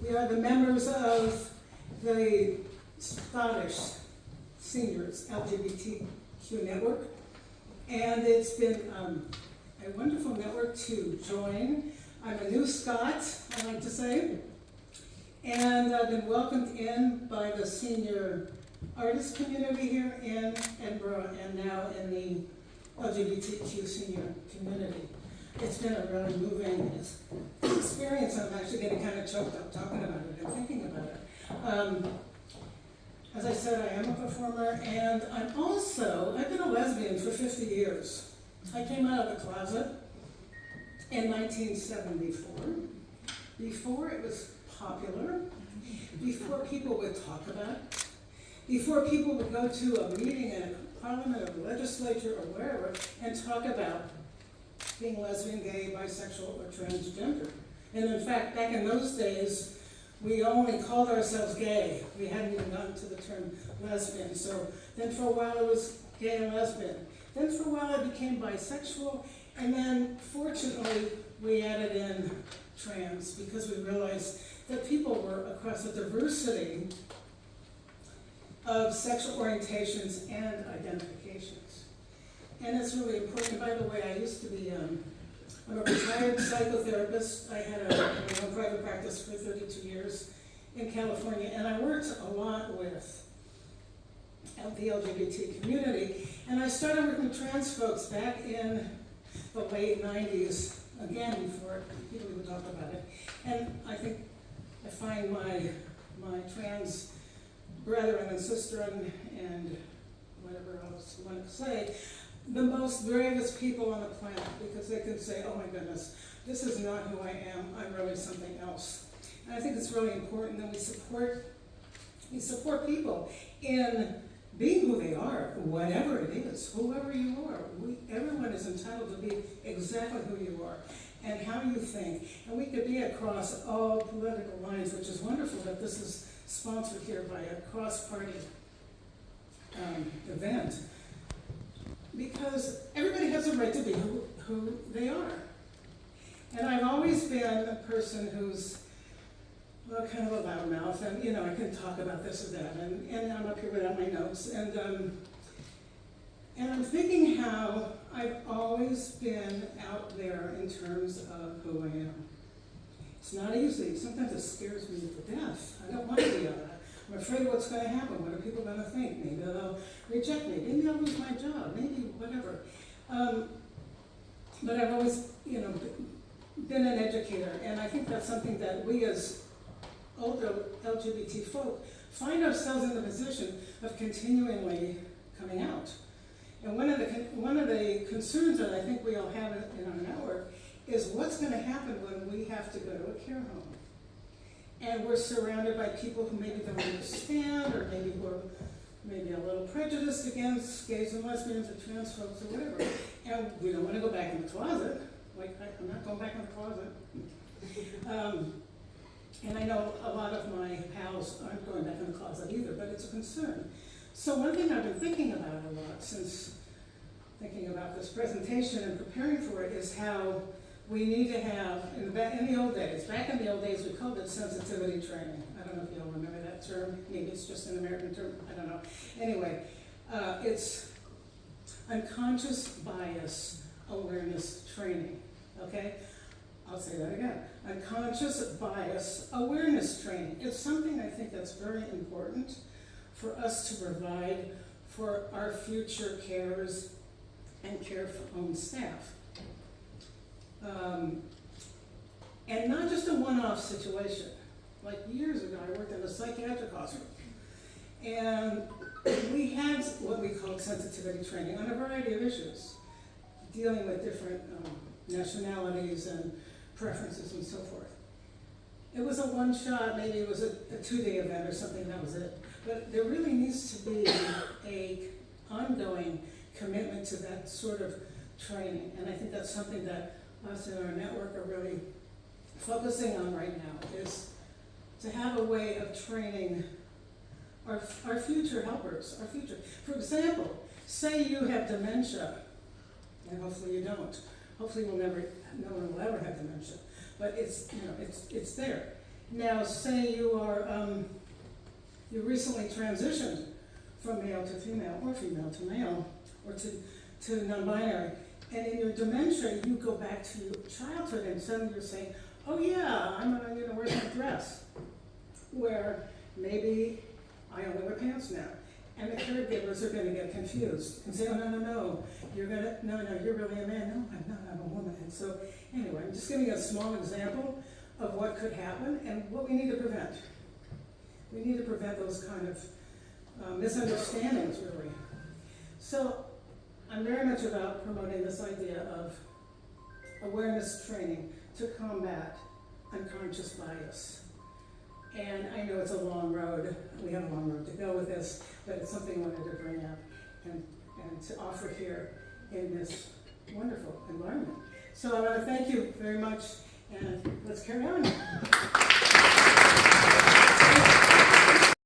We are the members of the Scottish Seniors LGBTQ network, and it's been a wonderful network to join. I'm a new Scot, I like to say, and I've been welcomed in by the senior artist community here in Edinburgh and now in the LGBTQ senior community. It's been a really moving experience. I'm actually getting kind of choked up talking about it and thinking about it. As I said, I am a performer, and I've been a lesbian for 50 years. I came out of the closet in 1974, before it was popular, before people would talk about it, before people would go to a meeting in a parliament or legislature or wherever and talk about being lesbian, gay, bisexual, or transgender. And in fact, back in those days, we only called ourselves gay. We hadn't even gotten to the term lesbian. So then for a while it was gay and lesbian. Then for a while it became bisexual. And then fortunately we added in trans because we realized that people were across a diversity of sexual orientations and identifications. And it's really important. By the way, I used to be I'm a retired psychotherapist. I had my own private practice for 32 years in California, and I worked a lot with the LGBT community. And I started working with trans folks back in the late 90s, again, before people even talked about it. And I think I find my trans brethren and sister and whatever else you want to say, the most bravest people on the planet, because they can say, oh my goodness, this is not who I am, I'm really something else. And I think it's really important that we support people in being who they are, whatever it is, whoever you are. Everyone is entitled to be exactly who you are and how you think. And we could be across all political lines, which is wonderful that this is sponsored here by a cross-party event. Because everybody has a right to be who they are. And I've always been a person who's, well, kind of a loudmouth, and I can talk about this or that, and I'm up here without my notes, and I'm thinking how I've always been out there in terms of who I am. It's not easy. Sometimes it scares me to death. I don't want to be out there. I'm afraid of what's going to happen. What are people going to think? Maybe they'll reject me. Maybe I'll lose my job. Maybe whatever. But I've always, been an educator, and I think that's something that we as older LGBT folk find ourselves in the position of continually coming out. And one of the concerns that I think we all have in our network is what's going to happen when we have to go to a care home. And we're surrounded by people who maybe don't understand, or maybe who are maybe a little prejudiced against gays and lesbians or trans folks or whatever. And we don't want to go back in the closet. Like, I'm not going back in the closet. And I know a lot of my pals aren't going back in the closet either, but it's a concern. So one thing I've been thinking about a lot since thinking about this presentation and preparing for it is how we need to have, back in the old days, we called it sensitivity training. I don't know if you all remember that term. Maybe it's just an American term. I don't know. Anyway, it's unconscious bias awareness training. Okay? I'll say that again. Unconscious bias awareness training. It's something I think that's very important for us to provide for our future carers and care home staff. And not just a one-off situation. Like years ago, I worked in a psychiatric hospital, and we had what we called sensitivity training on a variety of issues, dealing with different nationalities and preferences and so forth. It was a one-shot, maybe it was a two-day event or something, that was it. But there really needs to be a ongoing commitment to that sort of training, and I think that's something that us in our network are really focusing on right now, is to have a way of training our future helpers, our future. For example, say you have dementia, and hopefully you don't. Hopefully no one will ever have dementia, but it's there. Now, say you are, you recently transitioned from male to female, or female to male, or to non-binary, and in your dementia, you go back to your childhood and suddenly you're saying, oh yeah, I'm gonna wear that dress, where maybe I only wear pants now. And the caregivers are gonna get confused and say, oh, no, you're really a man. No, I'm not, I'm a woman. And so, anyway, I'm just giving you a small example of what could happen and what we need to prevent. We need to prevent those kind of misunderstandings, really. So, I'm very much about promoting this idea of awareness training to combat unconscious bias. And I know it's a long road, we have a long road to go with this, but it's something I wanted to bring up and to offer here in this wonderful environment. So I want to thank you very much, and let's carry on.